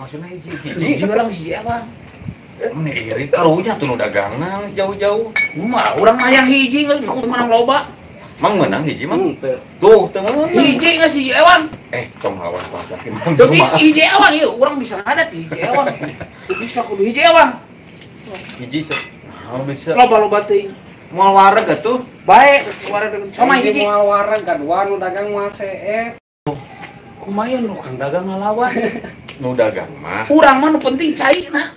maksudnya hiji orang hiji apa? Ini iri karunya tuh nu dagangan jauh-jauh. Mah urang mah yang hiji geus menang loba. Mang menang hiji mah. Tuh, hiji geus hiji ewan. Tong lawan yakin. Tapi hiji ewan ieu urang bisa ngadat hiji ewan. Bisa kudu hiji ewan. Hiji cek. Nah, bisa. Loba-loba teuing. Moal wareg atuh. Bae, wareg sama hiji. Moal wareg kadua nu dagang mah CF. Kumaha nu kang dagang ngalawan. Nu dagang mah. Urang mah nu penting cairna.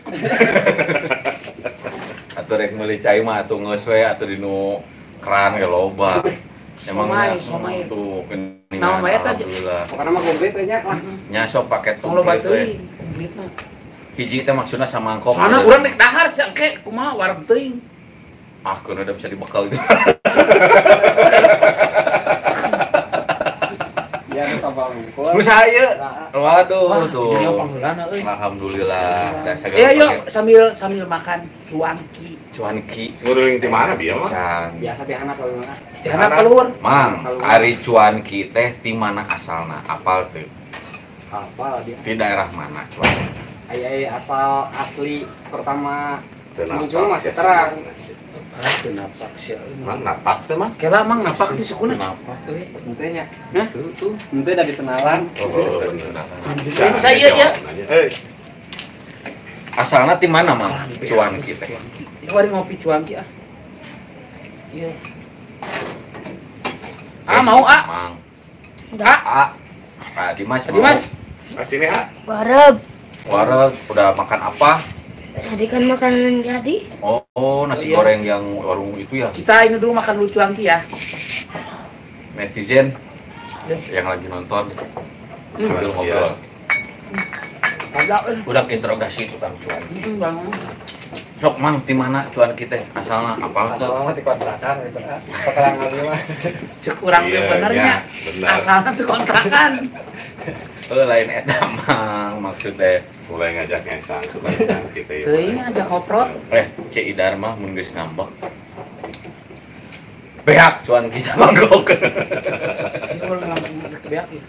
Atuh rek meuli cai mah atuh geus we atuh di nu keran ge loba. Emang somai tuh keningan. Naon bae eta? Pokona mah komplit nya lah. Nya sok paket Tong loba komplit we. teuing, komplit mah. Hiji teh maksudna samangkok. Soalna urang rek dahar sangke kumaha wareg teuing. Ah, kudu udah bisa dibekal gitu. Ya sabar ngumpul. Nu saya. Waduh tuh. Dina pangheulana euy. Alhamdulillah. Da sagala Ayo sambil makan cuanki. cuanki. Nguruling di mana bieu mah? Pisan. Biasa teh anak kalau mana? Jangan keluar. Mang, ari cuanki teh di mana asalna? Apal teu? Apa dia? Di daerah mana cuanki? Ai asal asli pertama Teu muncul napak masih sia terang. Teu napak sia. Mang napak teh mah? Kela mang napak di sukuna. Kenapa? Henteu nya. Hah? Tuh, henteu dari senalan. Oh, bener. Bisa saya ya. Asalna di mana, Mang? Cuanki teh. Mari ngopi cuanki ah. Iya. Mau Mang. Enggak. Pak Dimas. Dimas. Sini ah. Wareg. Wareg udah makan apa? Tadi kan makanan jadi. Oh, nasi Iya. goreng yang warung itu ya. Kita ini dulu makan dulu cuanki ya. Netizen Ya. yang lagi nonton sambil ngobrol. Agak Udah interogasi tukang cuanki. Bang. Sok Mang, di mana cuanki teh? Asalna apal Asal tuh? mah di kontrakan gitu ah. Sekarang lagi mah. Cek urang Iya, benernya. iya, bener. Asalnya tuh kontrakan. Lain eta Mang, maksudnya. Mulai ngajak ngesang tukang cuanki teh. Teuing ada koprot. Cik Idar mah mun geus ngambek. Beak cuanki sama gok. Ini kalau langsung berkebiak ya.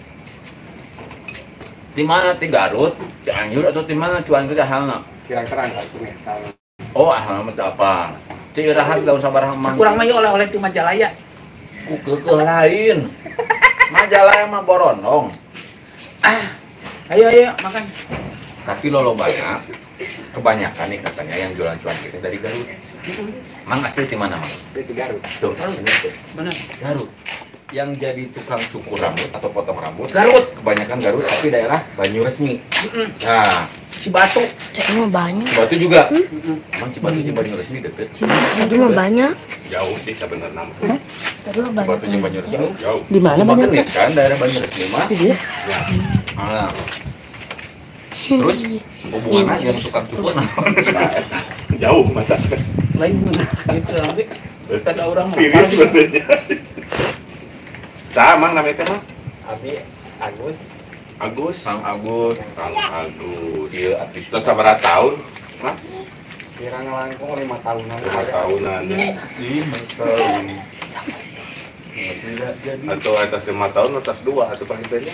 Di mana di Garut, Cianjur atau di mana cuanki asalna? Kirang-kirang satu ngesal. Oh, asalna mah teu apa. Cik Irahat daun sabaraha Mang. Kurang mah oleh-oleh ti Majalaya. Ku keukeuh lain. Majalah mah borondong. Ayo makan. Tapi lolobana kebanyakan nih katanya yang jualan cuanki teh dari Garut. Mang asli di mana, Mang? Di Garut. Tuh, bener tuh. Bener. Garut. Yang jadi tukang cukur rambut atau potong rambut Garut. kebanyakan Garut tapi daerah Banyuresmi. Nah, Cibatu. Tadi mah banyak. Cibatu juga. Emang Cibatu jeung Banyuresmi deket. Tadi mah banyak. Jauh sih sebenarnya nama. Tadi mah banyak. Cibatu jeung Banyuresmi. Jauh. Di mana Cuma banyak? genit kan daerah Banyuresmi mah. Iya. Nah. Terus hubungannya yang suka cukur nah. Jauh mata. Lain bener. Itu nanti ada orang mau. Tiris sebenarnya. Mang namanya teh mah? Abi Agus. Agus. Kang Agus. Kang Agus. Ieu artis Terus sabaraha tahun? Mah? Kirang langkung 5 tahunan. 5 tahunan. Ih, menteng. Atau atas 5 tahun atas 2 atau pahitanya?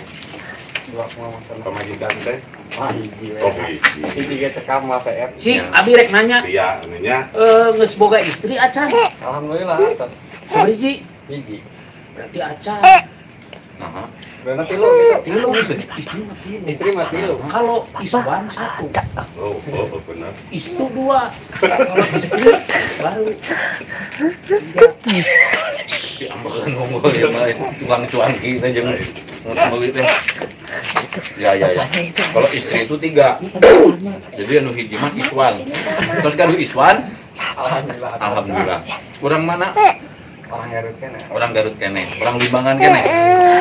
2,5 Pamajikan teh. Wah, hiji. Oh, hiji. Hiji ge cekam mah CF. Si Abi rek nanya, Iya, ininya. geus boga istri acan. Alhamdulillah atas Sabriji. hiji. Berarti acan. Nah, Berarti tilu gitu. Tilu istri mah tilu. Istri mah tilu. Kalau Iswan satu, Oh, benar. Istu dua. Kalau istri baru. diambekeun unggul ieu mah tukang cuanki teh jeung meuli teh. Ya. Kalau istri itu 3. Jadi anu hiji mah Iswan. Terus kan Iswan, Alhamdulillah. alhamdulillah. Urang mana? Orang Garut kan ya. Orang Garut kene, orang Limbangan kene.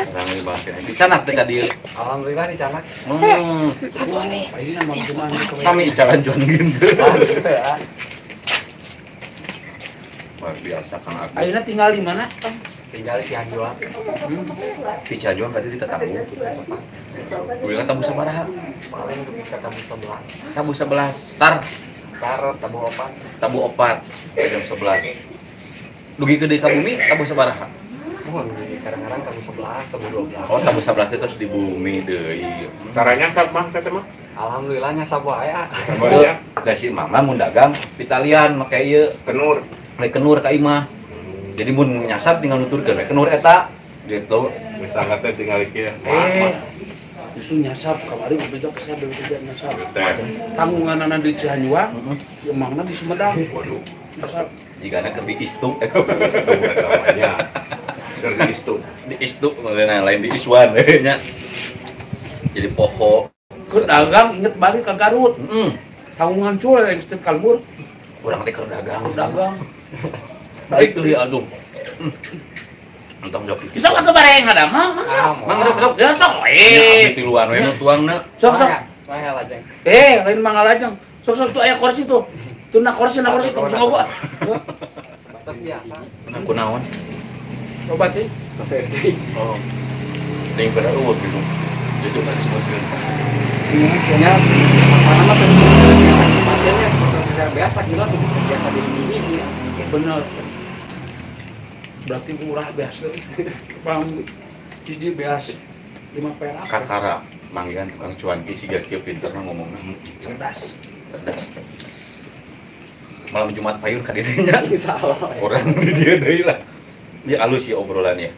Orang Limbangan kene. Di sana teh tadi. Alhamdulillah di Canak. Ini nama cuman Kami jalan juan gitu. Gitu ya. Luar biasa Kang Agus. Ayeuna tinggal di mana? Tinggal di Cianjur. Di Cianjuang tadi di Tetamu. Kuliah tabu sabaraha? Paling bisa tabu 11. Tabu 11. Star Ntar tabu 4. tabu 4 jam 11. Dugi ke deui ka bumi tabu sabaraha? Kadang-kadang tabu 11, tabu 12. Oh, tabu 11 itu terus di bumi deui. Caranya sab mah teh mah? Alhamdulillahnya sabaya. Sabaya Kasih mama mun dagang pitalian make ieu kenur. make kenur ka imah. Jadi mun nyasar tinggal nuturkeun make kenur eta gitu. Misalnya teh tinggal kieu. Justru nyasap kemarin begitu saya begitu nyasap. Teh. Tanggungan anak di Cianjur, emangnya di Sumedang. Waduh. Nyasap. Jigana keur di istu Istu namanya. Keur di istu. di istu lain di iswan nya. Jadi poho. Keur dagang inget balik ke Garut. Tanggungan cuy yang setiap kalbur Urang teh keur dagang. dagang. Baik tuh ya aduh. Entong jok iki. Bisa ke bareng ada mah. Mang sok. Ya sok Abi tiluan we nu tuangna. Sok sok. Saya lajeng. Lain mah ngalajeng. Sok sok tuh aya kursi tuh. Tuh na kursi tuh gua. Batas biasa. Aku naon? Coba teh. Terus RT. Oh. Ting pada eueuh gitu. Itu kan disebutkeun. Kayaknya apa nama tuh? Pasiennya seperti yang biasa gila tuh biasa di ini. Bener. Berarti murah biasa. Pang hiji biasa 5 perak. Kakara manggihan tukang cuanki siga kieu pinterna ngomongna. Cerdas. Cerdas. Malam Jumat payun ka dirinya. Insyaallah. Orang di dia deui lah. Dia halus ya obrolannya.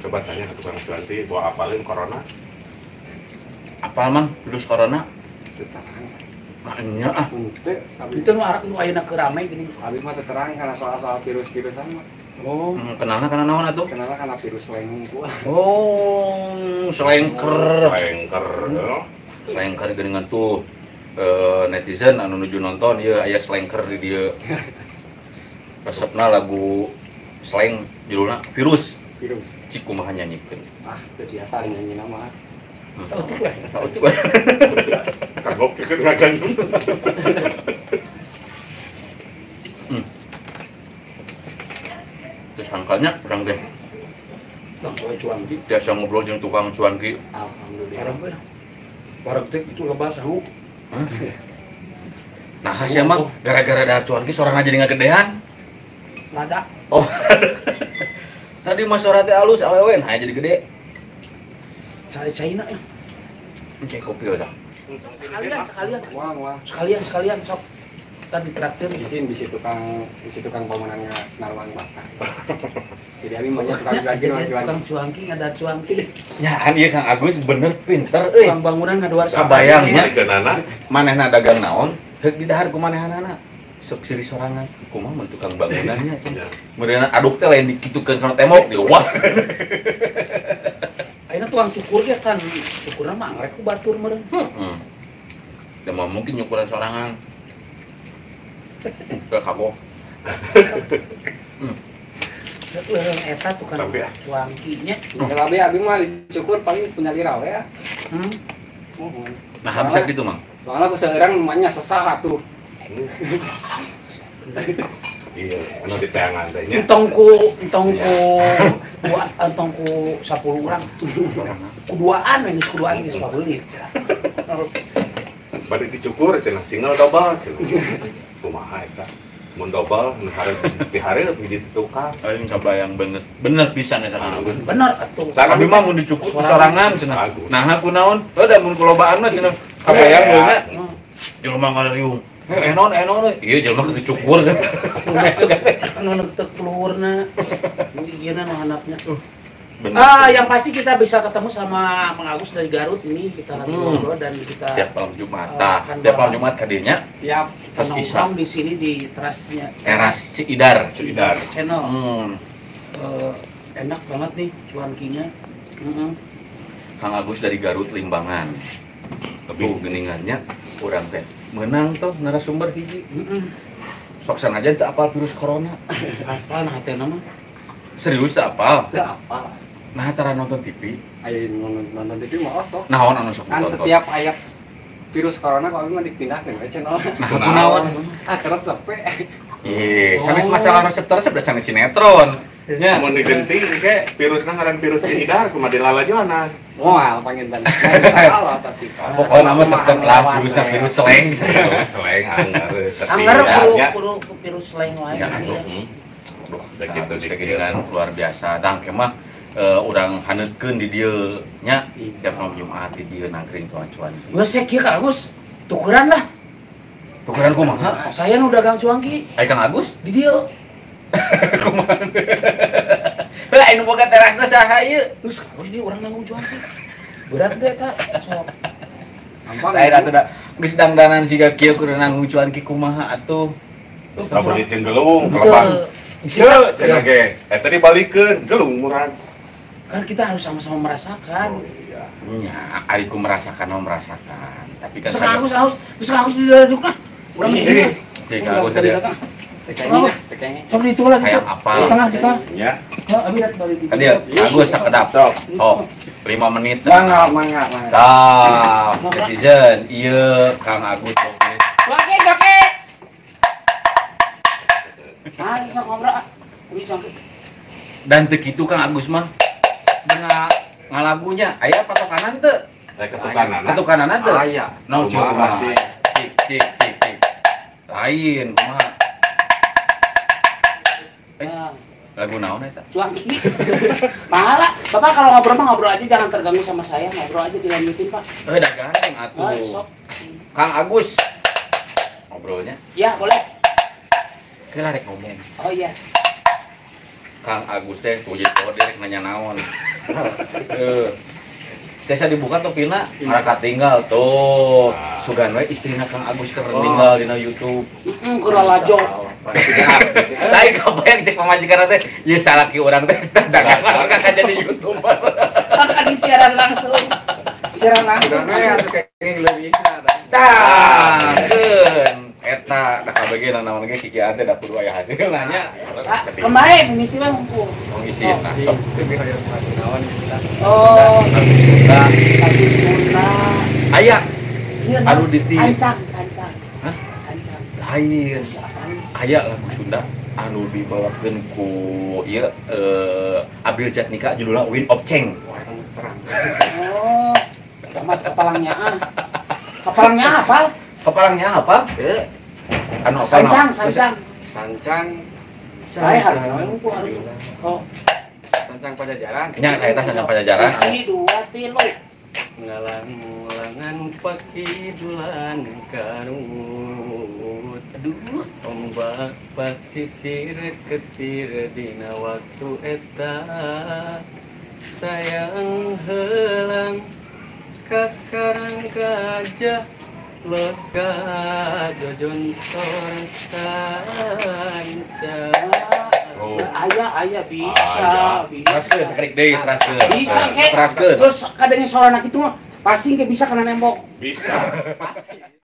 Coba tanya ke tukang cuanki, gua apalin corona. Apal mang virus corona? Terang. Makanya ah. Teu, Itu nu arak nu ayeuna keur rame gini. abi mah terang karena soal virus-virusan mah. Oh, Kenalna kana naon atuh? Kenapa karena virus lengkung gua. Oh, selengker. Lengker. Selengker geuningan tuh netizen anu nuju nonton ieu aya selengker di dieu. Resepna lagu slang judulna virus. Virus. Cik kumaha nyanyikeun. Ah, itu biasa nyanyi nama. tahu tuh gue. Tahu tuh. Kagok keur ngagan. Terus angkanya kurang deh. Bang, gue cuanki. Biasa ngobrol jeung tukang cuanki. Alhamdulillah. Barang gue. Barang teh itu lebar sangu. Nah, sih emang gara-gara dahar cuanki sorangan jadi ngagedean. Lada. Oh. Tadi mas suara teh halus awewe nah jadi gede. Cari China ya. Cek kopi udah. Sekalian sok. Tadi traktir Di situ tukang pemenangnya naruhan bakar. Jadi abi banyak tukang jual-jual. tukang cuanki ada cuanki. Ya, ieu Kang Agus bener pinter euy. Tukang bangunan ngaduar Kabayang nya. Dikenana. Manehna dagang naon? Heuk di dahar ku manehanana. Sok siri sorangan. Kumaha mun tukang bangunannya cenah. Ya. Meureunna aduk teh lain dikitukeun kana tembok di wah. Ayeuna tukang cukur ge kan cukurna mah anggrek ku batur meureun. Heeh. Da mah mungkin nyukuran sorangan. Ke kagok. Itu yang eta tukang Tapi ya. cuankinya. Kalau abi mah dicukur paling punya lirau ya. Nah, bisa gitu, Mang. Soalnya aku seorang namanya sesah tuh. Iya, anu di tangan teh nya. Entongku 10 orang. Kuduaan geus pabeulit. Bade dicukur cenah single double cenah. Kumaha eta? Mun double nu hareup dihareup hiji tukang. Aing kabayang bener pisan eta Kang Agus. Bener atuh. Abi mah mun dicukur sorangan cenah. Bagus. Nah, aku naon? Da mun kulobaan mah cenah. Kabayang beuna. Jelema ngalariung. Enon. Iya jelema keur dicukur cenah. Anu teu keluarna. Ieu nu handapnya. Bener. Yang pasti kita bisa ketemu sama Mang Agus dari Garut ini kita lagi ngobrol dan kita Tiap malam Jumat. Tiap malam Jumat ka dieu nya. Siap. Terus Isa. nongkrong di sini di terasnya Teras Ciidar. channel. Hmm. Enak banget nih cuankinya. Kang Agus dari Garut Limbangan. Tuh geuningannya urang teh menang tuh narasumber hiji. Sok sanajan teu apal virus corona. Apal nah teh nama? Serius teu apal. Udah apa? Nah, tara nonton TV. Ayo nonton TV mah osok. Naon anu sok Kan ditonton? setiap ayat virus corona kalau mah dipindahkan ke channel. Nah, kunaon? Terus sepe. Ih, sanes masalah resep-resep da sanes sinetron. Nya. Mun digenting ke virusna ngaran virus Ciidar kumaha dilalajoanan. Moal panginten. Salah tapi. Pokoknya nama tetep lah virusnya virus slang. Virus slang Anggar setidaknya. kudu virus lain wae. Ya, aduh. Udah gitu sih dengan luar biasa. Tang kemah orang haneutkeun di dieu nya tiap malam Jumat di dieu nangkring cuan-cuan. Geus sek kieu Kang Agus. Tukeran lah. Tukeran kumaha? Saya nu dagang cuangki Ai Kang Agus? di dieu. Kumaha? Lah anu boga terasna saha ieu? Geus Kang Agus di urang nanggung cuangki. Berat teh eta. Sok. Gampang. Lain atuh da geus dangdanan siga kieu kudu nanggung cuanki kumaha atuh. Kenapa ditenggelung Betul. keleban? Cek, cek lagi. Tadi balikeun, gelung murah. Kan kita harus sama-sama merasakan. Iya. Nya ari ku merasakan merasakan. Tapi kan Geus Kang Agus di dadukna. Urang Iya. Cek Kang Agus tadi Tekengnya. Sok di tengah kayak apal. Di tengah. Ya. Abi dat balik. Kan dia Agus sakedap. Sok. Oh, 5 menit. Mangga. Tah, netizen, ieu Kang Agus oke. Oke. Ah, sok ngobrol. Abi sok. Dan teu kitu Kang Agus mah. Dengan ngalagunya aya patokanan teu? Ketukanan. Ketukanan teu? Aya. Naon cik Kumaha, kumaha? Cik? Cik. Lain kumaha? Lagu naon eta? Cuangki. Malah, Bapak kalau ngobrol mah ngobrol aja, jangan terganggu sama saya. Ngobrol aja dilanjutin, Pak. Da gandeng atuh. Oh, sok. Kang Agus. Ngobrolnya. Ya, boleh. Kela rek ngomong. Oh iya. Kang Agus teh wujud kode rek nanya naon. Tiasa dibuka topina, mereka tinggal tuh. Sugan we istrina Kang Agus keur tinggal dina YouTube. Kurang lajo. Lain kabayang cek pamajikan teh, ieu salaki urang teh dagangan kakak jadi YouTuber. Akan siaran langsung. Siaran langsung. Udah atuh kenging lebih ada. Tah, keun eta da kabagean naon ge kiki ate da kudu aya hasilna nya. Kemarin mimiti mah mumpung. Ngisi nah sok Lebih kayak naon kita. Oh, Nah, satu Sunda. aya Iya, Anu di- sancang. Hah? Sancang. lain. Terus apaan? Aya lagu Sunda anu dibawakeun ku ieu Abil Jatnika judulna Wind of Change. Terang. Oh, tempat kepalangnya ah. Kepalangnya apa? Kepalangnya apa? Anu apa? Sancang. Sancang. Saya harus mumpung harus. Oh, Sancang Pajajaran. Nya eta sancang pajajaran. ini 2 3. Ngalang-ngalangan pakidulan karut. Aduh, ombak pasisir ketir dina waktu eta. Sayang helang kakarang gajah los kadojon sancang. Oh. Ayah bisa. Teraskeun sakrik deui teraskeun. Bisa kek. Teraskeun. Terus kadangnya soal anak itu mah pasti kayak bisa kena nembok. Bisa. Pasti.